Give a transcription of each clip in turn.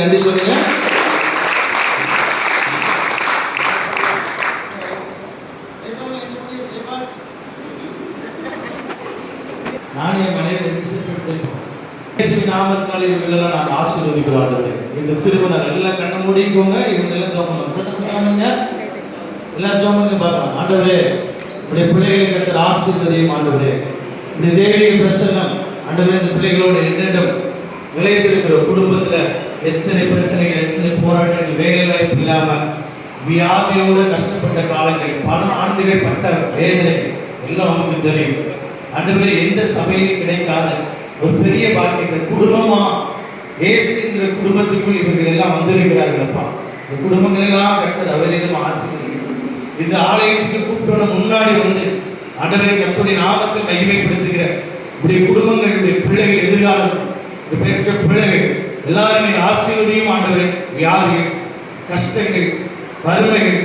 நன்றி சொல்லுங்க. நானே மனைவி நாமத்தினாலே இவங்களெல்லாம் நான் ஆசீர்வதிக்கிறோம். இந்த திருமணம் எல்லாம் கண்ண மூடிக்கோங்க. இவங்க எல்லாம் ஜோமங்க எல்லாம் ஜோமங்க பார்க்கலாம். ஆண்டவரே உடைய பிள்ளைகளை கற்று ஆசீர்வதியும். ஆண்டவரே உடைய தேவனுடைய பிரசன்னம் ஆண்டவரே இந்த பிள்ளைகளோடு என்னிடம் நிலைத்திருக்கிற குடும்பத்தில் எத்தனை பிரச்சனைகள், எத்தனை போராட்டங்கள், வேலை வாய்ப்பு இல்லாமல் வியாதியோடு கஷ்டப்பட்ட காலங்கள், பல ஆண்டுகள் பட்ட வேதனை எல்லாம் அவங்களுக்கு தெரியும். ஆண்டவரே எந்த சபையிலும் கிடைக்காத ஒரு பெரிய பாக்கியத்தை குடும்பமா இயேசுங்கிற குடும்பத்துக்குள் இவர்கள் எல்லாம் வந்திருக்கிறார்கள். அப்பா இந்த குடும்பங்கள் எல்லாம் கர்த்தர் அவரிடம் ஆசீர்வதிக்கிறார். இந்த ஆலயத்துக்கு கூப்பிட்டு முன்னாடி வந்து ஆண்டவரை கர்த்தருடைய நாமத்தை மகிமைப்படுத்துகிற இப்படி குடும்பங்களுடைய பிள்ளைகள், எதிர்காலம் பெற்ற பிள்ளைகள் எல்லாருமே ஆசீர்வதியும். ஆண்டவரை வியாதிகள், கஷ்டங்கள், வறுமைகள்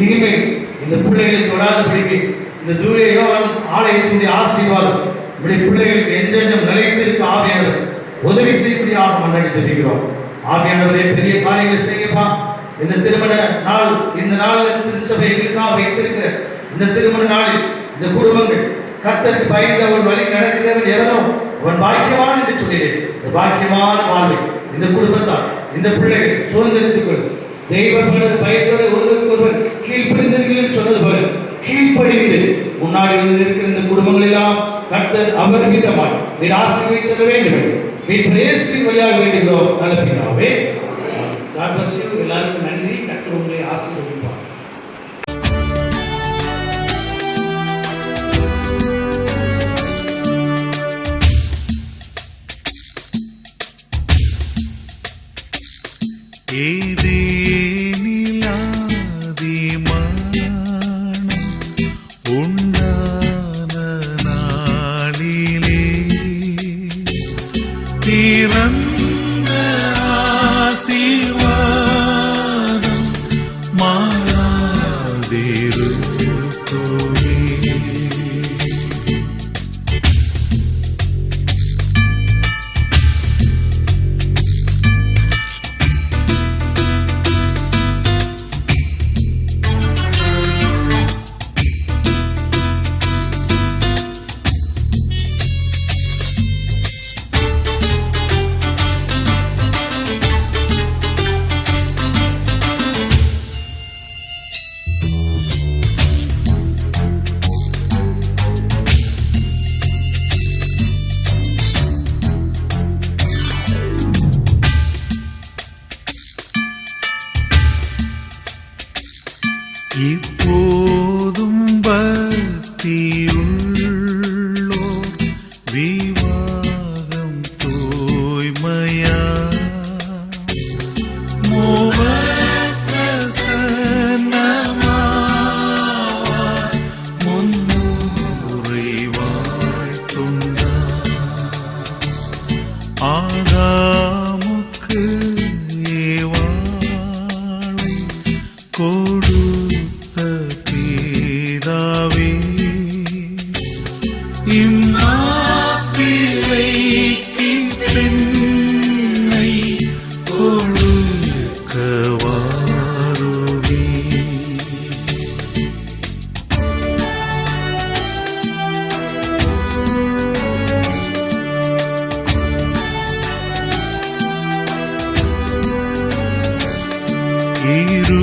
இனிமேல் இந்த பிள்ளைகளை தொடாதபடிக்கு இந்த தூய யோவான் ஆலயத்தினுடைய ஆசீர்வாதம் இப்படி பிள்ளைகளுக்கு எஞ்செஞ்சும் நிலைத்திருக்க ஆவியானவர் உதவி செய்யக்கூடியாக மன்றாடி ஜெபிக்கிறோம். ஆவியானவரே பெரிய காரியங்களை செய்யப்பா. இந்த திருமண நாள், இந்த நாளில் திருச்சபைகளுக்காக வைத்திருக்கிற இந்த திருமண நாளில் இந்த குடும்பங்கள் கர்த்தருக்கு பயந்து அவர் வழி நடக்கிறவன் எவனோ அவன் பாக்கியவான் என்று சொல்கிறேன். இந்த பாக்கியமான வாழ்வை இந்த குடும்பத்தால் இந்த பிள்ளைகள் சுதந்திரத்துக் கொள். தெய்வ பயத்தோடு ஒருவருக்கு ஒருவர் கீழ்ப்படிந்தீர்கள் சொன்னது போல கீழ்ப்படிந்து முன்னாடி வந்து இருக்கிற இந்த குடும்பங்கள் எல்லாம் கர்த்தர் அவர் விதமாய் நீர் ஆசீர்வதிக்க வேண்டும் என்று மீட்பர் இயேசுவின் வழியாக வேண்டுகிறோம் நல்ல பிதாவே. God bless you. எல்லாருக்கும் நன்றி. கர்த்தர் உங்களை ஆசீர்வதிப்பார். இப்போதும் பக்தியுள்ளோ விவாகம் தூய்மையா மோவசனமா முன்னூரை வாழ்த்துண்டா ஆதாமுக்கு ஏவாளை கொடுத்த பிதாவே இம்மாப்பிள்ளைக்கு பெண்ணை கொடுக்க வாருவே. இரு